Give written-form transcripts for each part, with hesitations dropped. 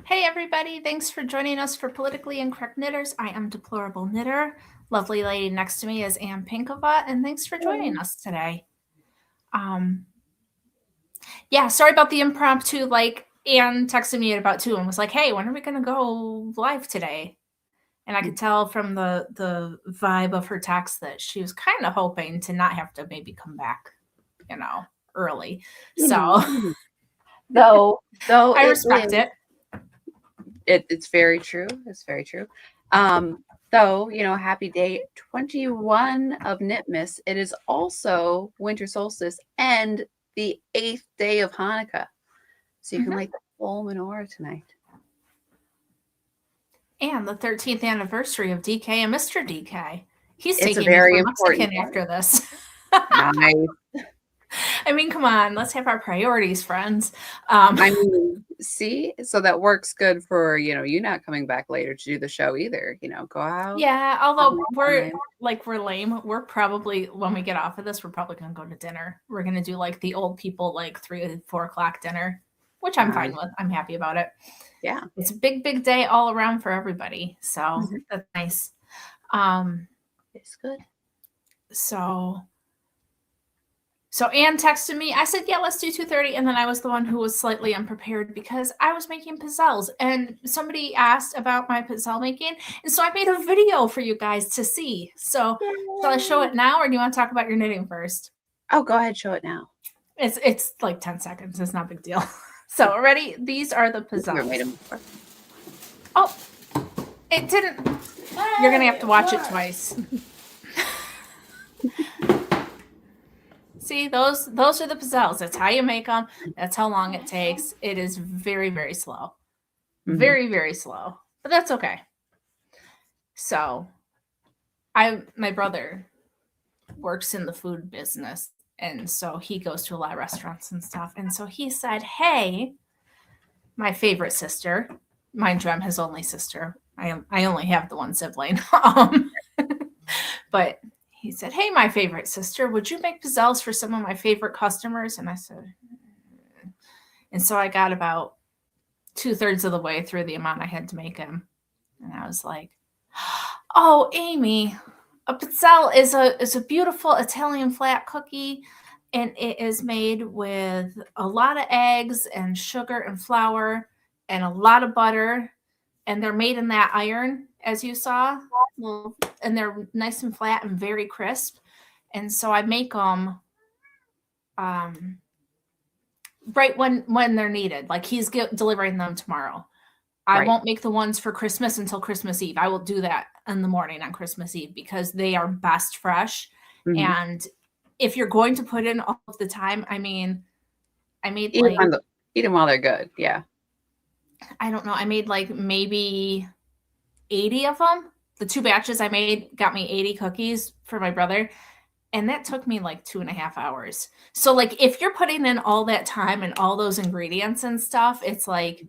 Hey everybody, thanks for joining us for Politically Incorrect Knitters. I am Deplorable Knitter. Lovely lady next to me is Ann Pinkova, and thanks for joining us today. Yeah, sorry about the impromptu, Ann texted me at about 2 and was like, hey, when are we gonna go live today? And I could tell from the vibe of her text that she was kind of hoping to not have to maybe come back, early. Though I respect it. It's very true. It's very true. Though, happy day 21 of Knitmas. It is also winter solstice and the 8th day of Hanukkah. So you can light the full menorah tonight. And the 13th anniversary of DK and Mr. DK. He's It's a taking very me for important Mexican after this. Nice. I mean, come on, let's have our priorities, friends. See, so that works good for, you not coming back later to do the show either. Go out. Yeah, although we're lame. We're probably, when we get off of this, we're probably going to go to dinner. We're going to do like the old people, like 3 or 4 o'clock dinner, which I'm fine with. I'm happy about it. Yeah. It's a big, big day all around for everybody. So that's nice. It's good. So Anne texted me. I said, yeah, let's do 2:30. And then I was the one who was slightly unprepared because I was making pizzelles. And somebody asked about my pizzelle making. And so I made a video for you guys to see. So shall I show it now or do you want to talk about your knitting first? Oh, go ahead. Show it now. It's like 10 seconds. It's not a big deal. So ready? These are the pizzelles. Oh, it didn't. You're going to have to watch it twice. See, those are the pizzelles. That's how you make them. That's how long it takes. It is very, very slow. Very, very slow. But that's okay. So, my brother works in the food business, and so he goes to a lot of restaurants and stuff. And so he said, hey, my favorite sister, mind you, I'm his only sister. I only have the one sibling. But he said, hey, my favorite sister, would you make pizzelles for some of my favorite customers? And I said, and so I got about 2/3 of the way through the amount I had to make him. And I was like, oh, Amy, a pizzelle is a beautiful Italian flat cookie. And it is made with a lot of eggs and sugar and flour and a lot of butter. And they're made in that iron, as you saw. And they're nice and flat and very crisp. And so I make them right when they're needed. Like he's delivering them tomorrow. I won't make the ones for Christmas until Christmas Eve. I will do that in the morning on Christmas Eve because they are best fresh. And if you're going to put in all of the time, I mean, I made eat them while they're good. Yeah. I don't know. I made like maybe 80 of them. The 2 batches I made got me 80 cookies for my brother. And that took me like 2.5 hours. So like if you're putting in all that time and all those ingredients and stuff, it's like,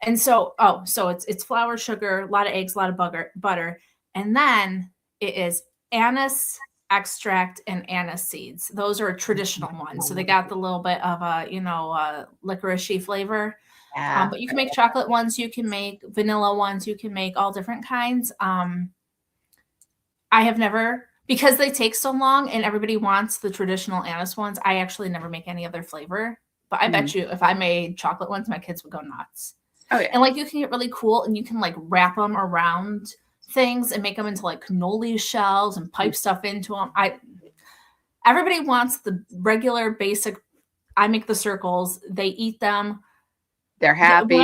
and so, so it's flour, sugar, a lot of eggs, a lot of butter. And then it is anise extract and anise seeds. Those are traditional ones. So they got the little bit of a, licorice-y flavor. Yeah. But you can make chocolate ones, you can make vanilla ones, you can make all different kinds. I have never, because they take so long and everybody wants the traditional anise ones, I actually never make any other flavor. But I bet you if I made chocolate ones, my kids would go nuts. Oh, yeah. And like you can get really cool and you can like wrap them around things and make them into like cannoli shells and pipe stuff into them. Everybody wants the regular basic. I make the circles. They eat them. They're happy. When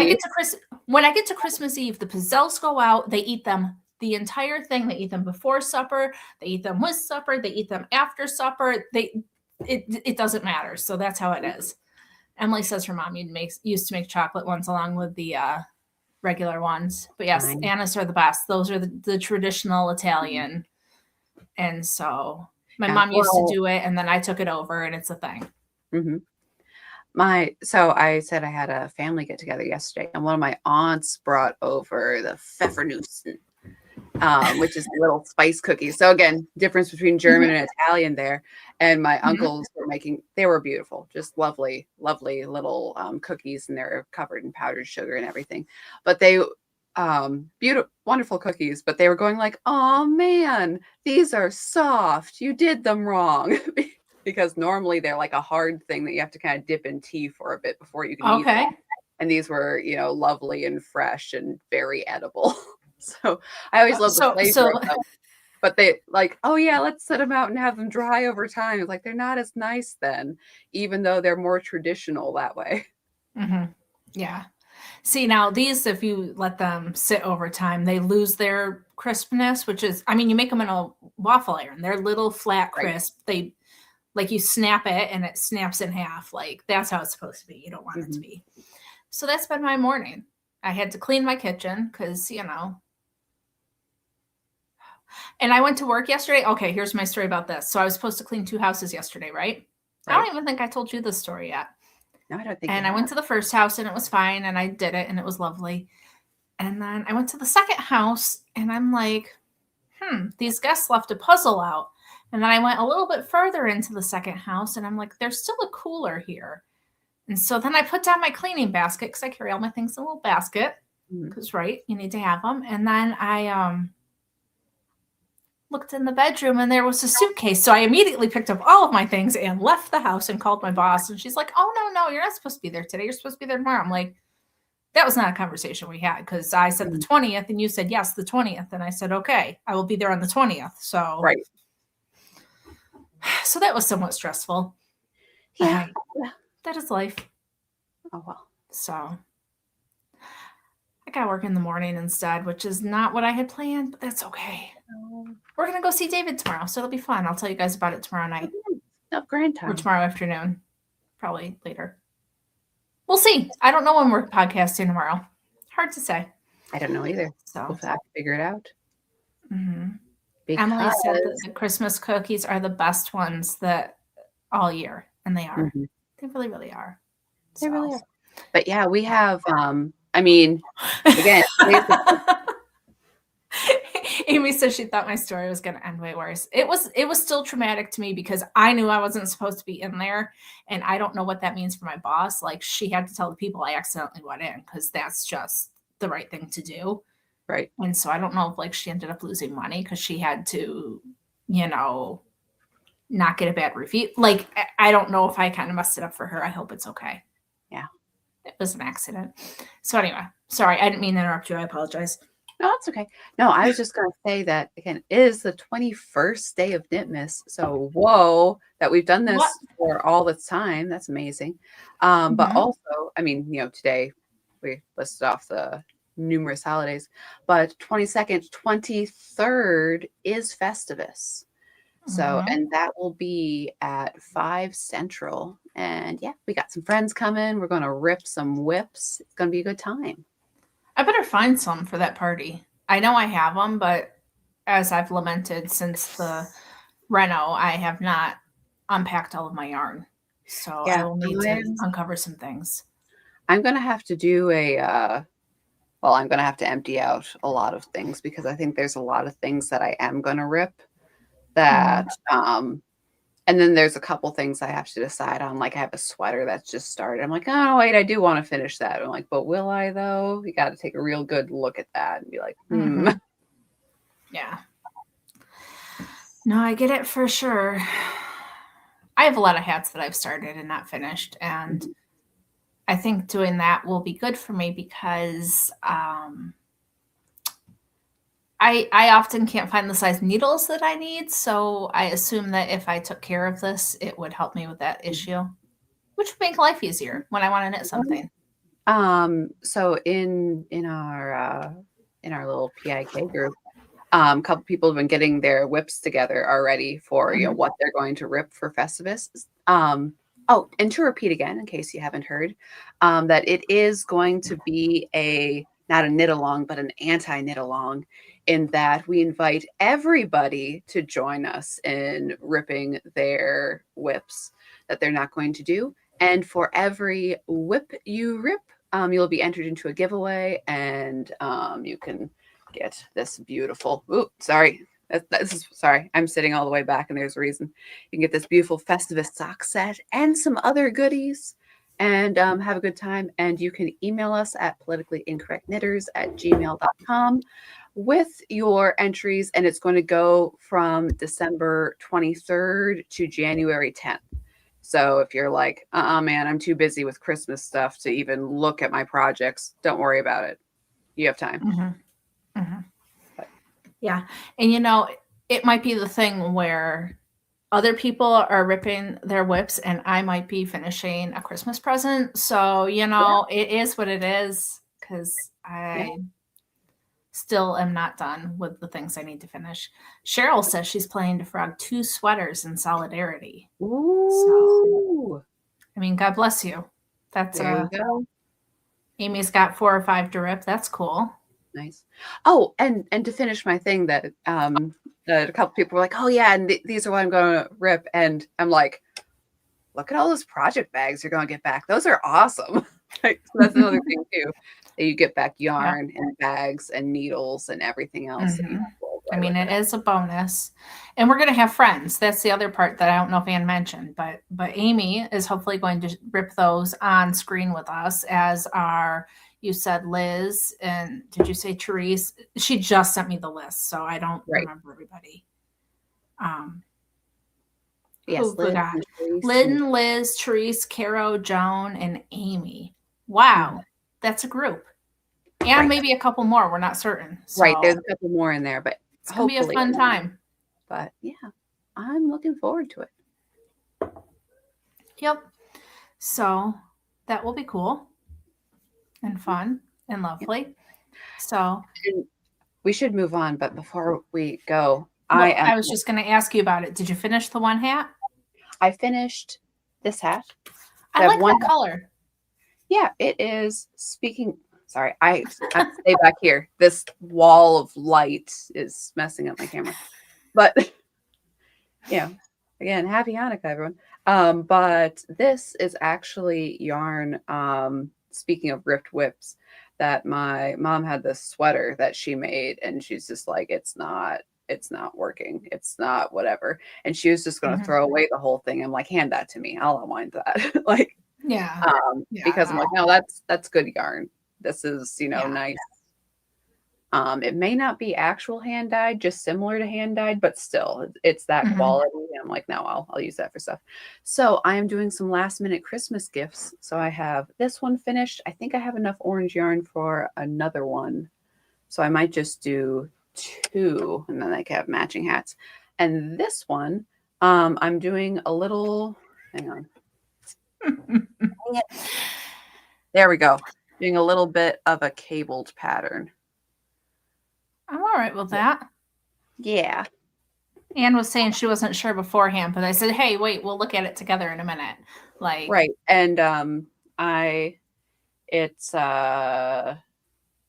I get to Christmas Eve, the pizzelles go out. They eat them the entire thing. They eat them before supper. They eat them with supper. They eat them after supper. It doesn't matter. So that's how it is. Emily says her mom used to make chocolate ones along with the regular ones. But yes, anise are the best. Those are the traditional Italian. And so my mom used to do it, and then I took it over, and it's a thing. So I said I had a family get together yesterday, and one of my aunts brought over the pfeffernussen. which is little spice cookies. So again, difference between German and Italian there. And my uncles were making, they were beautiful, just lovely, lovely little cookies, and they're covered in powdered sugar and everything. But they, beautiful, wonderful cookies, but they were going like, oh man, these are soft. You did them wrong. Because normally they're like a hard thing that you have to kind of dip in tea for a bit before you can eat them. Okay. And these were, lovely and fresh and very edible. So I always love the flavor of them. But they like, oh yeah, let's set them out and have them dry over time. It's like they're not as nice then, even though they're more traditional that way. Yeah. See, now these, if you let them sit over time, they lose their crispness, which is, I mean, you make them in a waffle iron. They're little flat crisp. They, like, you snap it and it snaps in half. Like, that's how it's supposed to be. You don't want it to be. So that's been my morning. I had to clean my kitchen because, and I went to work yesterday. Okay, here's my story about this. So I was supposed to clean 2 houses yesterday, right? I don't even think I told you this story yet. No, I don't think. And I went to the first house and it was fine and I did it and it was lovely. And then I went to the second house and I'm like, these guests left a puzzle out. And then I went a little bit further into the second house and I'm like, there's still a cooler here. And so then I put down my cleaning basket because I carry all my things in a little basket because, right, you need to have them. And then I looked in the bedroom and there was a suitcase. So I immediately picked up all of my things and left the house and called my boss. And she's like, oh, no, you're not supposed to be there today. You're supposed to be there tomorrow. I'm like, that was not a conversation we had because I said the 20th and you said, yes, the 20th. And I said, okay, I will be there on the 20th. So, so that was somewhat stressful. Yeah. That is life. Oh, well. So I got to work in the morning instead, which is not what I had planned, but that's okay. We're going to go see David tomorrow, so it'll be fun. I'll tell you guys about it tomorrow night. Grand time. Or tomorrow afternoon. Probably later. We'll see. I don't know when we're podcasting tomorrow. Hard to say. I don't know either. So we'll have to figure it out. Emily said that the Christmas cookies are the best ones that all year, and they are. They really, really are. They really are. But yeah, we have, I mean, again, Amy said she thought my story was going to end way worse. It was still traumatic to me because I knew I wasn't supposed to be in there. And I don't know what that means for my boss. Like, she had to tell the people I accidentally went in because that's just the right thing to do. Right. And so I don't know if, like, she ended up losing money because she had to, not get a bad review. Like, I don't know if I kind of messed it up for her. I hope it's okay. Yeah. It was an accident. So anyway, sorry, I didn't mean to interrupt you. I apologize. No, that's okay. No, I was just going to say that, again, it is the 21st day of Knitmas. So, whoa, that we've done this for all this time. That's amazing. But also, I mean, today we listed off the numerous holidays, but 22nd, 23rd is Festivus. So, and that will be at 5 Central. And yeah, we got some friends coming. We're going to rip some whips. It's going to be a good time. I better find some for that party. I know I have them, but as I've lamented since the reno, I have not unpacked all of my yarn. So I will need to uncover some things. I'm going to have to do I'm going to have to empty out a lot of things because I think there's a lot of things that I am going to rip that, and then there's a couple things I have to decide on. Like, I have a sweater that's just started. I'm like, oh, wait, I do want to finish that. I'm like, but will I, though? You got to take a real good look at that and be like, Yeah. No, I get it for sure. I have a lot of hats that I've started and not finished. And I think doing that will be good for me because I often can't find the size needles that I need. So I assume that if I took care of this, it would help me with that issue, which would make life easier when I want to knit something. So in our little PIK group, a couple people have been getting their whips together already for, what they're going to rip for Festivus. And to repeat again, in case you haven't heard, that it is going to be not a knit along, but an anti-knit along, in that we invite everybody to join us in ripping their whips that they're not going to do. And for every whip you rip, you'll be entered into a giveaway, and you can get this beautiful, ooh, sorry. Sorry, I'm sitting all the way back and there's a reason. You can get this beautiful Festivus sock set and some other goodies and have a good time. And you can email us at politicallyincorrectknitters@gmail.com with your entries. And it's going to go from December 23rd to January 10th. So if you're like, man, I'm too busy with Christmas stuff to even look at my projects, don't worry about it. You have time. Mm-hmm. Mm-hmm. Yeah. And it might be the thing where other people are ripping their whips and I might be finishing a Christmas present. So, it is what it is because I still am not done with the things I need to finish. Cheryl says she's planning to frog 2 sweaters in solidarity. Ooh. So, I mean, God bless you. That's There you go. Amy's got 4 or 5 to rip. That's cool. Nice. Oh, and to finish my thing that a couple people were like, oh yeah, and these are what I'm going to rip, and I'm like, look at all those project bags you're going to get back. Those are awesome. Like, so that's another thing too, that you get back yarn and bags and needles and everything else. Mm-hmm. I mean, it is a bonus, and we're going to have friends. That's the other part that I don't know if Ann mentioned, but Amy is hopefully going to rip those on screen with us, as are, you said, Liz, and did you say Therese? She just sent me the list, so I don't remember everybody. Yes, Lynn, Liz, Therese, Caro, Joan, and Amy. Wow, that's a group. And maybe a couple more. We're not certain. So right, there's a couple more in there, but it's going to be a fun time. But yeah, I'm looking forward to it. Yep. So that will be cool and fun and lovely. Yep. So we should move on, but before we go, I was just going to ask you about it. Did you finish the one hat? I finished this hat. I like that color. Yeah, it is. Sorry, I have to stay back here. This wall of light is messing up my camera. But again, happy Hanukkah, everyone. But this is actually yarn. Speaking of ripped whips, that my mom had this sweater that she made, and she's just like, it's not working. It's not whatever. And she was just going to throw away the whole thing. I'm like, hand that to me. I'll unwind that. Because I'm like, no, that's good yarn. This is, nice. It may not be actual hand dyed, just similar to hand dyed, but still it's that quality. And I'm like, no, I'll use that for stuff. So I am doing some last minute Christmas gifts. So I have this one finished. I think I have enough orange yarn for another one. So I might just do 2 and then I can have matching hats. And this one, I'm doing a little, hang on. There we go. Doing a little bit of a cabled pattern. I'm all right with that. Yeah. Anne was saying she wasn't sure beforehand, but I said, hey, wait, we'll look at it together in a minute. Right. And it's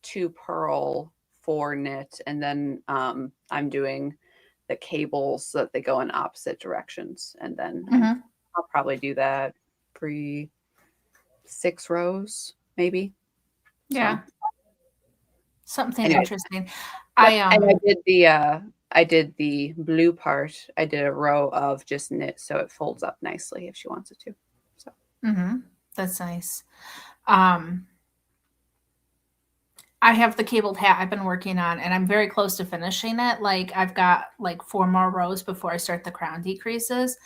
2 purl, 4 knit, and then I'm doing the cables so that they go in opposite directions. And then I'll probably do that for 6 rows, maybe. Yeah. So. Something interesting. And I did the blue part. I did a row of just knit, so it folds up nicely if she wants it to. So that's nice. I have the cabled hat I've been working on, and I'm very close to finishing it. Like, I've got 4 more rows before I start the crown decreases.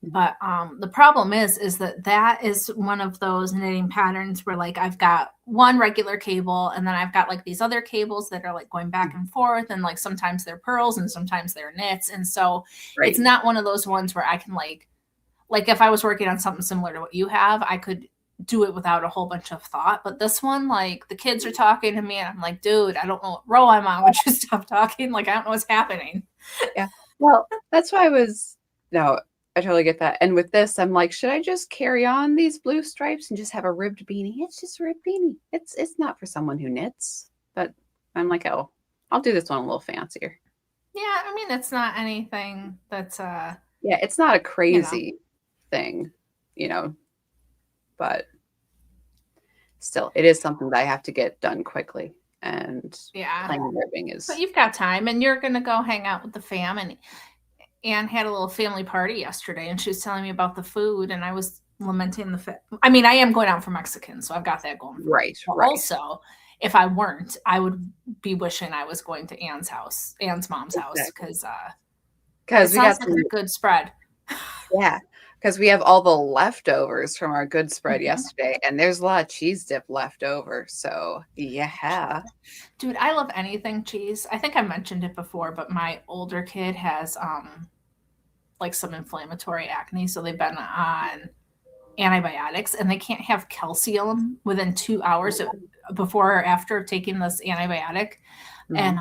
But the problem is that is one of those knitting patterns where I've got one regular cable, and then I've got these other cables that are going back and forth, and sometimes they're pearls and sometimes they're knits. And so it's not one of those ones where I can if I was working on something similar to what you have, I could do it without a whole bunch of thought. But this one, the kids are talking to me, and I'm like, dude, I don't know what row I'm on. Would you stop talking? I don't know what's happening. Yeah. Well, that's why I totally get that. And with this, I'm like, should I just carry on these blue stripes and just have a ribbed beanie? It's just a ribbed beanie. It's not for someone who knits. But I'm like, oh, I'll do this one a little fancier. Yeah, I mean, it's not anything that's it's not a crazy thing, but still, it is something that I have to get done quickly. and Yeah. plain ribbing is. But you've got time, and you're gonna go hang out with the fam. And Anne had a little family party yesterday, and she was telling me about the food, and I was lamenting the fact. I mean, I am going out for Mexican, so I've got that going for me. Right, But right. also, if I weren't, I would be wishing I was going to Anne's house, Anne's mom's house, because it we got sounds like a good spread. yeah, because we have all the leftovers from our good spread Mhm. yesterday, and there's a lot of cheese dip left over. So yeah. Dude, I love anything cheese. I think I mentioned it before, but my older kid has like some inflammatory acne, so they've been on antibiotics, and they can't have calcium within 2 hours before or after taking this antibiotic. And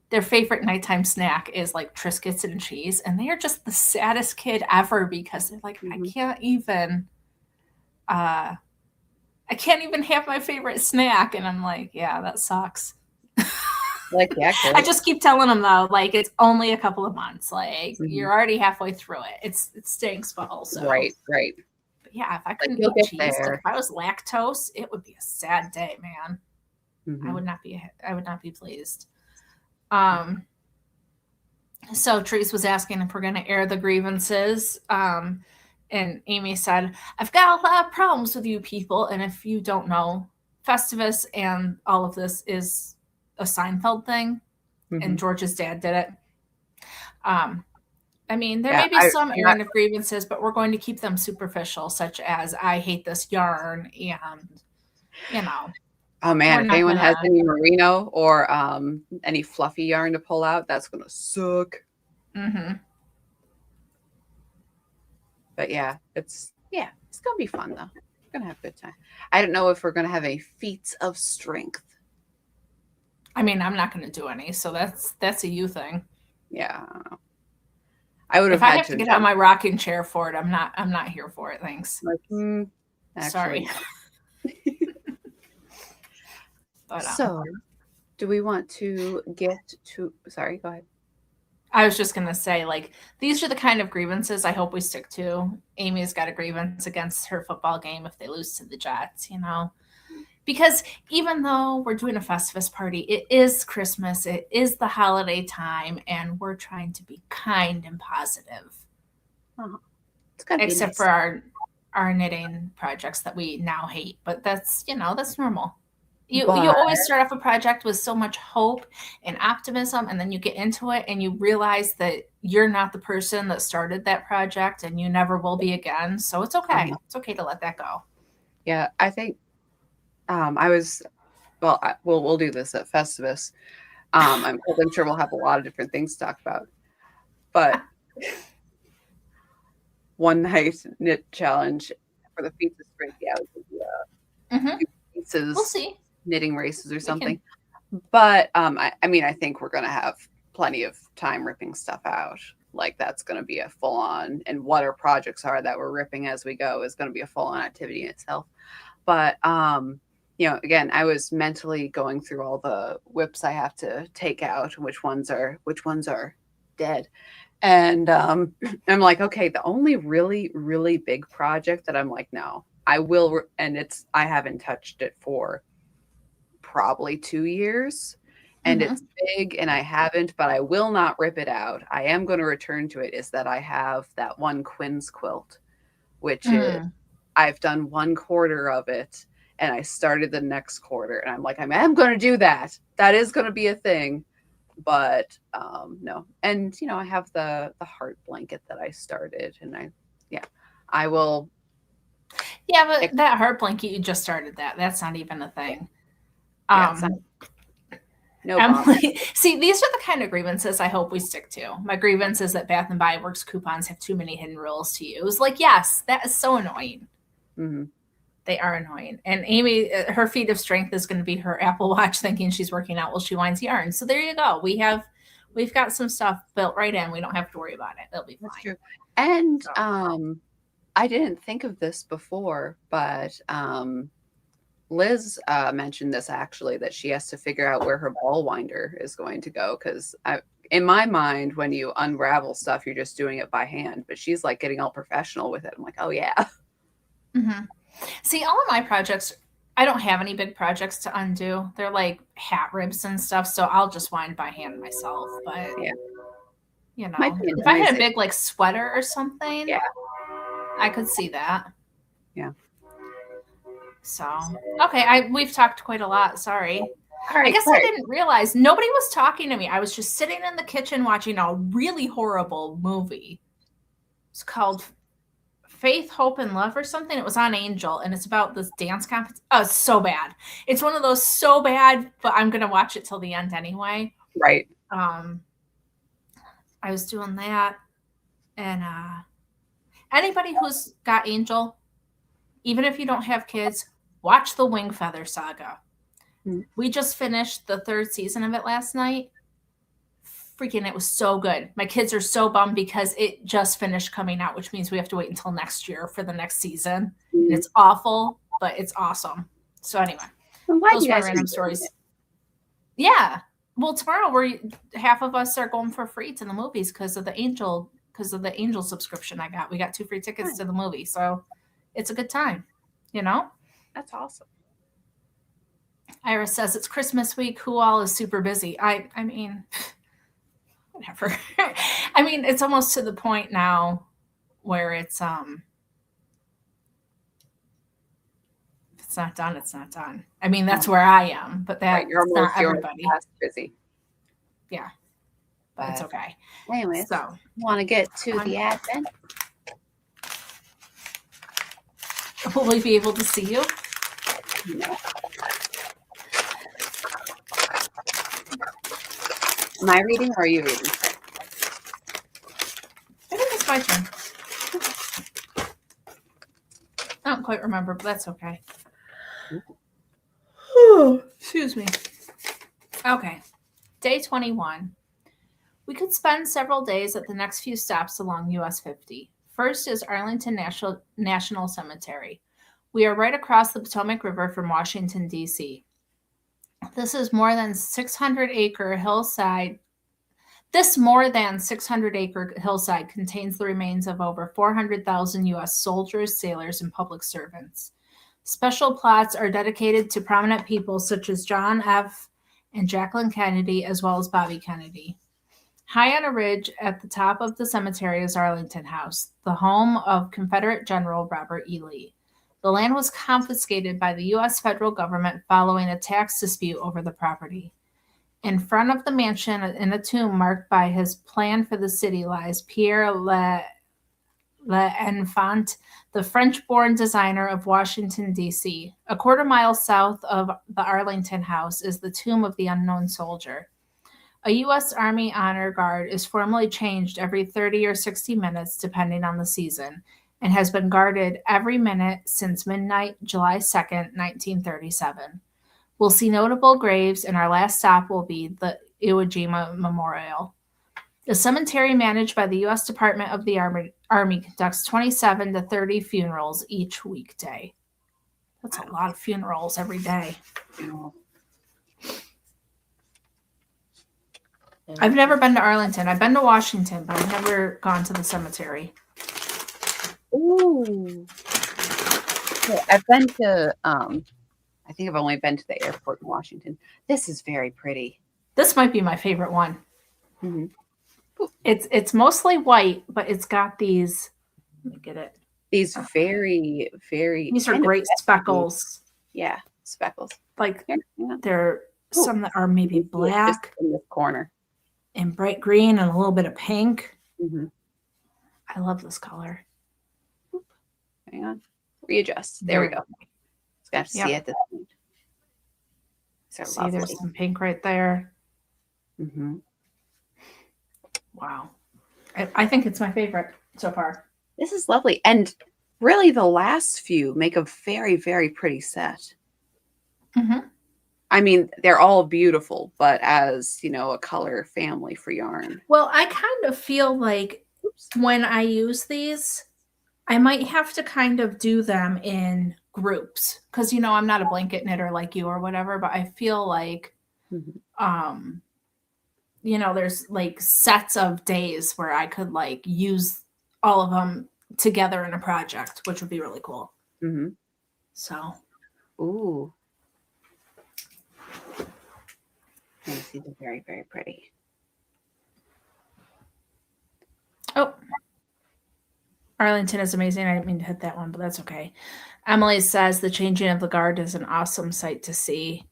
their favorite nighttime snack is like Triscuits and cheese, and they are just the saddest kid ever because they're like, I can't even have my favorite snack. And I'm like, yeah, that sucks. Like, yeah, I just keep telling them though, like, it's only a couple of months. Like, you're already halfway through it. It stinks, but also right. But yeah, if I Like, couldn't you'll eat get cheese, there. like if I was lactose, it would be a sad day, man. I would not be pleased. So Therese was asking if we're going to air the grievances. And Amy said, I've got a lot of problems with you people. And if you don't know, Festivus and all of this is a Seinfeld thing. And George's dad did it. I mean, there may be some airing of grievances, but we're going to keep them superficial, such as I hate this yarn and, you know. Oh man, if anyone has any merino or any fluffy yarn to pull out, that's gonna suck. But yeah, it's gonna be fun though. We're gonna have a good time. I don't know if we're gonna have a feats of strength. I mean, I'm not gonna do any, so that's a you thing. Yeah, I don't know. I would have. If I have to get out of my rocking chair for it, I'm not here for it. Thanks. Like, sorry. But, so, do we want to get to? Sorry, go ahead. I was just gonna say, like, these are the kind of grievances I hope we stick to. Amy's got a grievance against her football game if they lose to the Jets, you know. Because even though we're doing a Festivus party, it is Christmas, it is the holiday time, and we're trying to be kind and positive. Except for our knitting projects that we now hate. But that's normal. You always start off a project with so much hope and optimism, and then you get into it and you realize that you're not the person that started that project and you never will be again. So it's okay. It's okay to let that go. Yeah, I think we'll do this at Festivus. I'm sure we'll have a lot of different things to talk about. But one night knit challenge for the feats of strength, we'll see. Knitting races or something. But I mean, I think we're gonna have plenty of time ripping stuff out. Like that's gonna be a full on, and what our projects are that we're ripping as we go is gonna be a full on activity in itself. But again, I was mentally going through all the whips I have to take out, which ones are dead. And I'm like, okay, the only really, really big project that I'm like, no, I will, and I haven't touched it for probably 2 years, and it's big, and I haven't, but I will not rip it out. I am going to return to it. Is that I have that one Quinn's quilt, which is I've done 1/4 of it, and I started the next quarter, and I'm like, I'm going to do that. That is going to be a thing. But no, and I have the heart blanket that I started, and I will. Yeah, but that heart blanket, you just started that. That's not even a thing. No Emily, see, these are the kind of grievances I hope we stick to. My grievance is that Bath and Body Works coupons have too many hidden rules to use. Like, yes, that is so annoying. They are annoying. And Amy, her feat of strength is going to be her Apple Watch thinking she's working out while she winds yarn. So there you go. We've got some stuff built right in. We don't have to worry about it. It'll be fine. That's true. And I didn't think of this before, but Liz mentioned this actually, that she has to figure out where her ball winder is going to go. Because in my mind, when you unravel stuff, you're just doing it by hand. But she's like getting all professional with it. I'm like, oh yeah. See, all of my projects I don't have any big projects to undo. They're like hat ribs and stuff, so I'll just wind by hand myself. But Yeah. you know, Might be if I had a noisy. big like sweater or something, Yeah. I could see that. Yeah. So okay, we've talked quite a lot. Sorry. All I right. guess I Sorry. didn't realize nobody was talking to me. I was just sitting in the kitchen watching a really horrible movie. It's called Faith, Hope, and Love or something. It was on Angel, and it's about this dance competition. Oh, it's so bad. It's one of those so bad, but I'm gonna watch it till the end anyway. Right. I was doing that, and anybody who's got Angel, even if you don't have kids, watch the Wing Feather Saga. We just finished the 3rd season of it last night. Freaking, it was so good. My kids are so bummed because it just finished coming out, which means we have to wait until next year for the next season. And it's awful, but it's awesome. So anyway, those are my random stories. Yeah. Well, tomorrow half of us are going for free to the movies because of the Angel subscription I got. We got 2 free tickets to the movie, so it's a good time. You know? That's awesome. Iris says it's Christmas week. Who all is super busy? I mean, whatever. I mean, it's almost to the point now where it's if it's not done, it's not done. I mean, that's where I am, but that's right, not everybody. Busy. Yeah, but it's okay. Anyways, so want to get to the advent? Will we be able to see you? No. Am I reading or are you reading? I think it's my turn. I don't quite remember, but that's okay. Oh, excuse me. Okay. Day 21. We could spend several days at the next few stops along US 50. First is Arlington National Cemetery. We are right across the Potomac River from Washington, D.C. This more than 600-acre hillside contains the remains of over 400,000 U.S. soldiers, sailors, and public servants. Special plots are dedicated to prominent people such as John F. and Jacqueline Kennedy, as well as Bobby Kennedy. High on a ridge at the top of the cemetery is Arlington House, the home of Confederate General Robert E. Lee. The land was confiscated by the U.S. federal government following a tax dispute over the property. In front of the mansion, in a tomb marked by his plan for the city, lies Pierre L'Enfant, the French-born designer of Washington, D.C. A quarter-mile south of the Arlington House is the tomb of the unknown soldier. A U.S. Army Honor Guard is formally changed every 30 or 60 minutes, depending on the season, and has been guarded every minute since midnight, July 2nd, 1937. We'll see notable graves, and our last stop will be the Iwo Jima Memorial. The cemetery, managed by the U.S. Department of the Army, conducts 27 to 30 funerals each weekday. That's a lot of funerals every day. I've never been to Arlington. I've been to Washington, but I've never gone to the cemetery. Ooh. Okay, I've been to, I think I've only been to the airport in Washington. This is very pretty. This might be my favorite one. Mm-hmm. It's mostly white, but it's got these, let me get it. These very, very. These are great speckles. Yeah, speckles. Like there are some that are maybe black. In this corner. And bright green and a little bit of pink. Mm-hmm. I love this color. Hang on. Readjust. There we go. Just got to see it. See, there's some pink right there. Mm-hmm. Wow. I think it's my favorite so far. This is lovely. And really the last few make a very, very pretty set. Mm-hmm. I mean, they're all beautiful, but as, a color family for yarn. Well, I kind of feel like when I use these, I might have to kind of do them in groups because, I'm not a blanket knitter like you or whatever, but I feel like, there's like sets of days where I could like use all of them together in a project, which would be really cool. Mm-hmm. So Ooh. Yes, these are very, very pretty. Oh, Arlington is amazing. I didn't mean to hit that one, but that's okay. Emily says the changing of the guard is an awesome sight to see.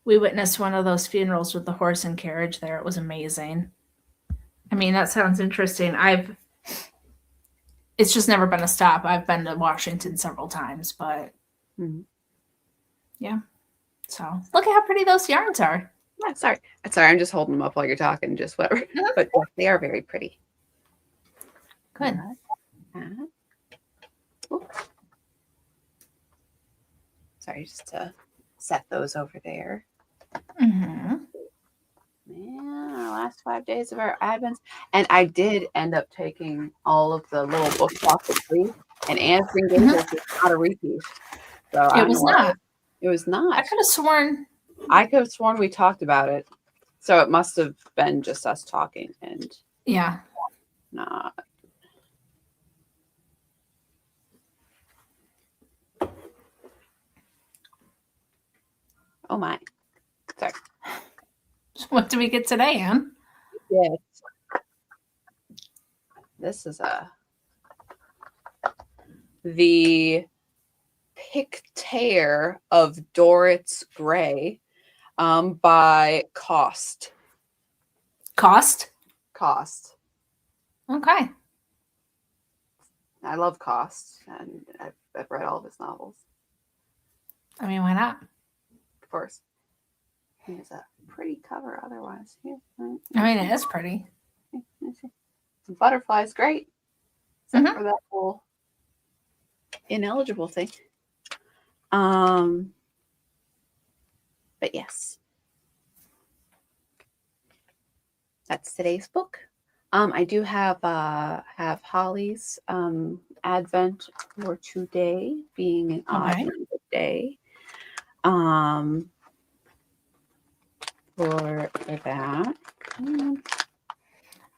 We witnessed one of those funerals with the horse and carriage there. It was amazing. I mean, that sounds interesting. It's just never been a stop. I've been to Washington several times, but yeah. So look at how pretty those yarns are. Yeah, sorry. I'm just holding them up while you're talking, just whatever. But yes, they are very pretty. Good. Sorry, just to set those over there. Mm-hmm. Man, our last 5 days of our Advents. And I did end up taking all of the little books off the tree, and answering Gables is not a repeat. So It was not. It was not. I could have sworn we talked about it. So it must have been just us talking and yeah. Not. Oh my. Sorry. What do we get today, Anne? Yes. This is the Picture of Dorrit's Gray by Cost. Cost? Cost. Okay. I love Cost, and I've read all of his novels. I mean, why not? Of course. He has a pretty cover otherwise. Yeah. I mean, it is pretty. Some butterflies, great. Except for that whole ineligible thing. But yes. That's today's book. I do have Holly's Advent for today being an odd day. For that.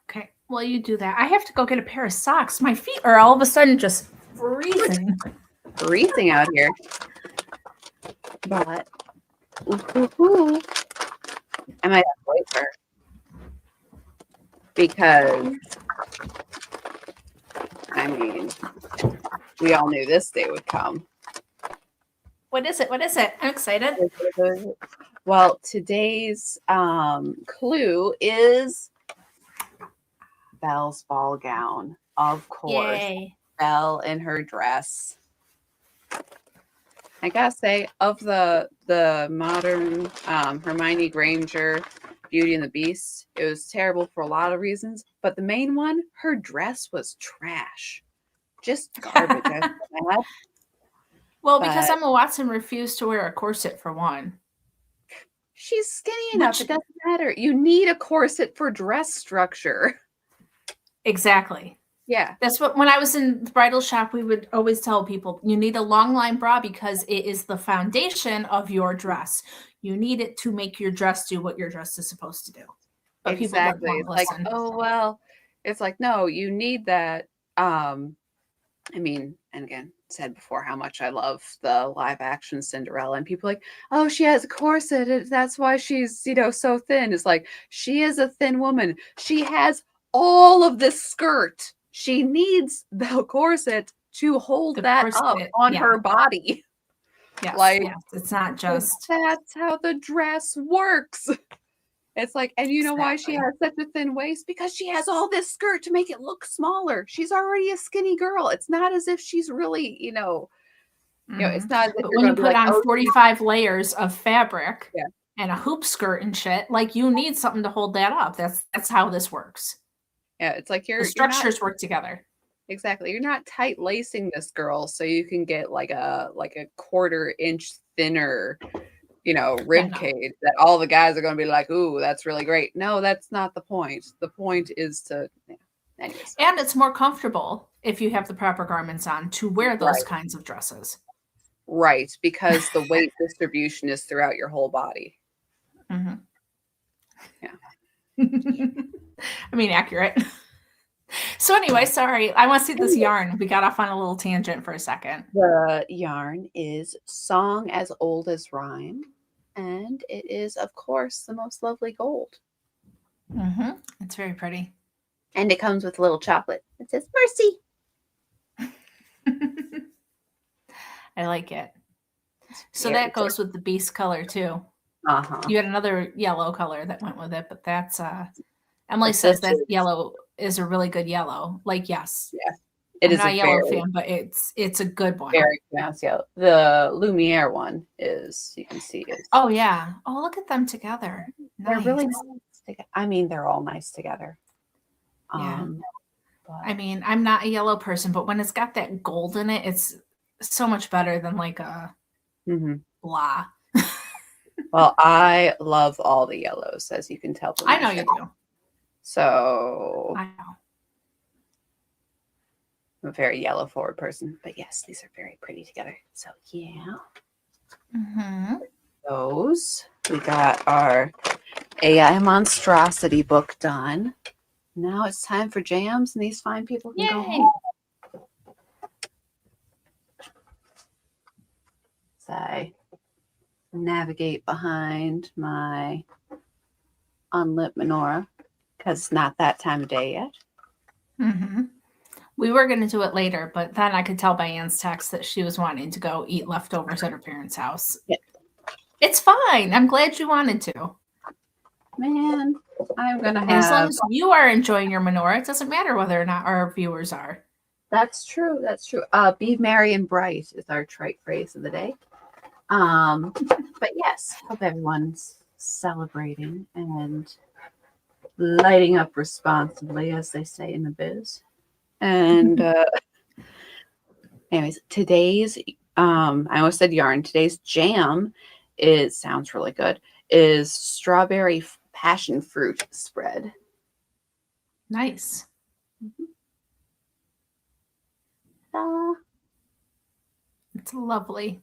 Okay. Well, you do that. I have to go get a pair of socks. My feet are all of a sudden just freezing. Freezing out here. But I might have to wait for her. Because I mean, we all knew this day would come. What is it? What is it? I'm excited. Well, today's clue is Belle's ball gown. Of course. Yay. Belle in her dress. I gotta say, of the modern Hermione Granger Beauty and the Beast, it was terrible for a lot of reasons, but the main one, her dress was trash. Just garbage. Well, because Emma Watson refused to wear a corset for one. She's skinny enough. It doesn't matter. You need a corset for dress structure. Exactly. Yeah. That's what, when I was in the bridal shop, we would always tell people, you need a long line bra because it is the foundation of your dress. You need it to make your dress do what your dress is supposed to do. But exactly. people don't listen. Like, oh, well, it's like, no, you need that. I mean, and again, said before how much I love the live action Cinderella, and people like, oh, she has a corset. That's why she's, so thin. It's like, she is a thin woman. She has all of this skirt. She needs the corset to hold that up on her body. Yes, like, it's not just. That's how the dress works. It's like, and you know why she has such a thin waist? Because she has all this skirt to make it look smaller. She's already a skinny girl. It's not as if she's really, it's not as if but when you put on 45 layers of fabric and a hoop skirt and shit, like, you need something to hold that up. That's how this works. Yeah, it's like the structures work together. Exactly. You're not tight lacing this girl so you can get like a 1/4 inch thinner rib cage that all the guys are going to be like, ooh, that's really great. No, that's not the point. The point is to, anyways. And it's more comfortable if you have the proper garments on to wear those kinds of dresses. Right, because the weight distribution is throughout your whole body. Mm-hmm. Yeah. I mean, accurate. So anyway, sorry. I want to see this yarn. We got off on a little tangent for a second. The yarn is Song as Old as Rhyme, and it is, of course, the most lovely gold. Mm-hmm. It's very pretty. And it comes with a little chocolate. It says Mercy. I like it. So Very that goes with the beast color too. Uh-huh. You had another yellow color that went with it, but that's Emily But says this that is- yellow is a really good yellow. Like, yes. Yeah. It I'm is not a a yellow very, fan, but it's a good one. very pronounced yellow. The Lumiere one is, you can see, is Oh yeah. Oh, look at them together. they're Nice. really nice together. I mean, they're all nice together. Yeah. But I mean, I'm not a yellow person, but when it's got that gold in it, it's so much better than like a mhm. blah. Well, I love all the yellows, as you can tell from I my know you shirt. do. So I know. I'm a very yellow forward person. But yes, these are very pretty together. So yeah. Mm-hmm. Those. We got our AI monstrosity book done. Now it's time for jams, and these fine people can go Yay. home. As I navigate behind my unlit menorah, because it's not that time of day yet. Mm-hmm. We were going to do it later, but then I could tell by Anne's text that she was wanting to go eat leftovers at her parents' house. Yeah. It's fine. I'm glad you wanted to. Man, I'm going to And as long have... as you are enjoying your menorah, it doesn't matter whether or not our viewers are. That's true. That's true. Be merry and bright is our trite phrase of the day. But yes, hope everyone's celebrating and lighting up responsibly, as they say in the biz. And anyways, today's I almost said yarn. Today's jam sounds really good. Is strawberry passion fruit spread. Nice. It's lovely.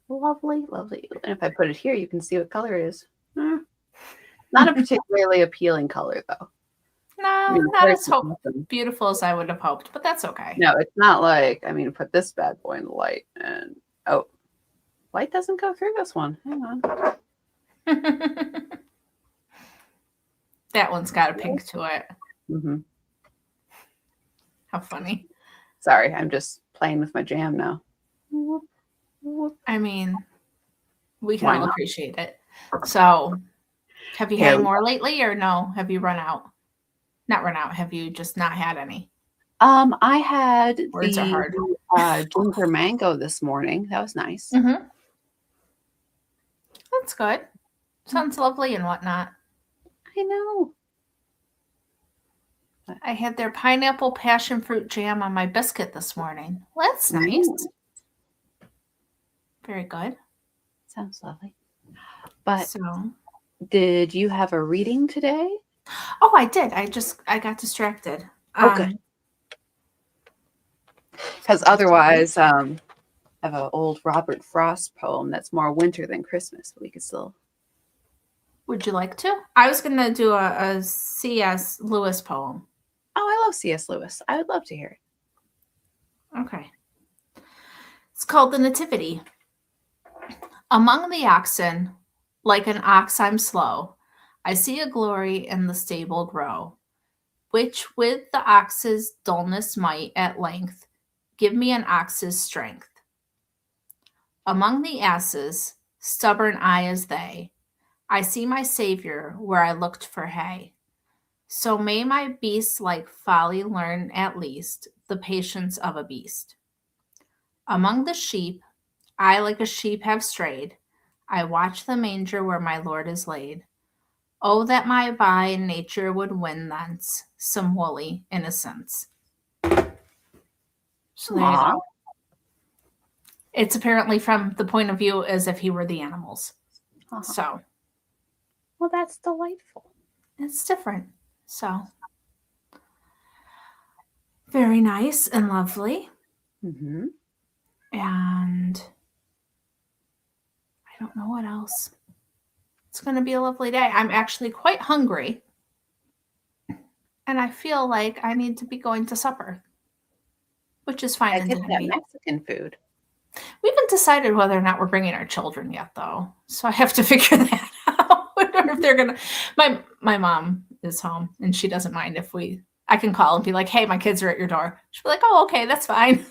Lovely, lovely. And if I put it here, you can see what color it is. Not a particularly appealing color, though. No, I mean, not as beautiful as I would have hoped, but that's okay. No, it's not like, I mean, put this bad boy in the light and, oh, light doesn't go through this one. Hang on. That one's got a pink to it. Mm-hmm. How funny. Sorry, I'm just playing with my jam now. I mean, we can all appreciate it. So, have you had more lately or no? Have you run out? Not run out. Have you just not had any? I had Words are hard. Ginger mango this morning. That was nice. Mm-hmm. That's good. Sounds lovely and whatnot. I know. I had their pineapple passion fruit jam on my biscuit this morning. Well, that's nice. Very good. Sounds lovely. But so, did you have a reading today? Oh, I did. I got distracted. Okay. Because otherwise, I have an old Robert Frost poem that's more winter than Christmas. We could still. Would you like to? I was going to do a C.S. Lewis poem. Oh, I love C.S. Lewis. I would love to hear it. Okay. It's called The Nativity. Among the oxen, like an ox I'm slow, I see a glory in the stable grow, which with the ox's dullness might at length give me an ox's strength. Among the asses, stubborn I as they, I see my Savior where I looked for hay. So may my beast like folly learn at least the patience of a beast. Among the sheep, I like a sheep have strayed. I watch the manger where my Lord is laid. Oh, that my by nature would win thence some woolly innocence. So there you go. It's apparently from the point of view as if he were the animals. So. Well, that's delightful. It's different. So. Very nice and lovely. Mm-hmm. And I don't know what else. It's going to be a lovely day. I'm actually quite hungry. and I feel like I need to be going to supper, which is fine Gotta and get that dandy. Mexican food. We haven't decided whether or not we're bringing our children yet, though. So I have to figure that out. Or if they're gonna. My mom is home, and she doesn't mind if we. I can call and be like, "Hey, my kids are at your door." She'll be like, "Oh, okay, that's fine."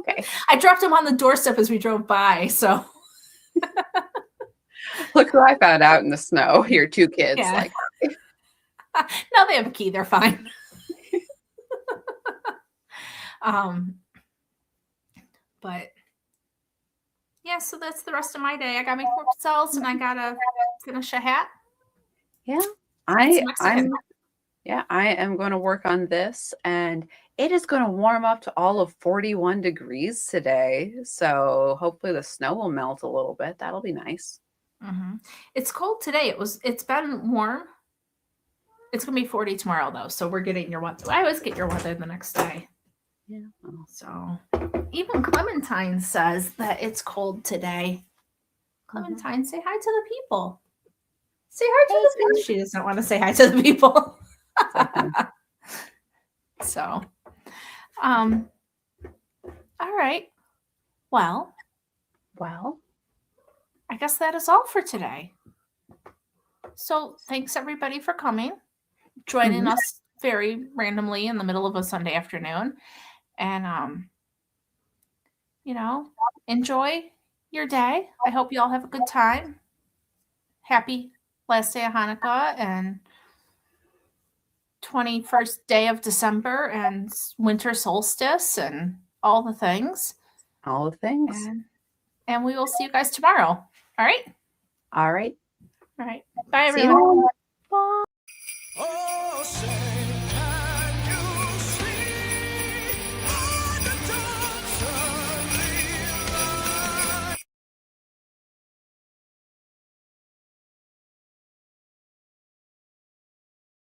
Okay. I dropped them on the doorstep as we drove by, so Look who I found out in the snow. Your two kids. yeah. Like, Now they have a key; they're fine. But yeah, so that's the rest of my day. I got my pork cells, and I gotta finish a hat. yeah, It's I Mexican. I am going to work on this, and it is going to warm up to all of 41 degrees today. So hopefully the snow will melt a little bit. That'll be nice. Mm-hmm. It's cold today. It's been warm. It's gonna be 40 tomorrow though, so we're getting your weather. I always get your weather the next day. Yeah. So even Clementine says that it's cold today. Clementine, say hi to the people. Say hi to the people. She doesn't want to say hi to the people. So, all right. Well, I guess that is all for today. So thanks everybody for coming, joining us very randomly in the middle of a Sunday afternoon. And enjoy your day. I hope you all have a good time. Happy last day of Hanukkah and 21st day of December and winter solstice and all the things. All the things. And we will see you guys tomorrow. All right? All right. All right. Bye, everyone.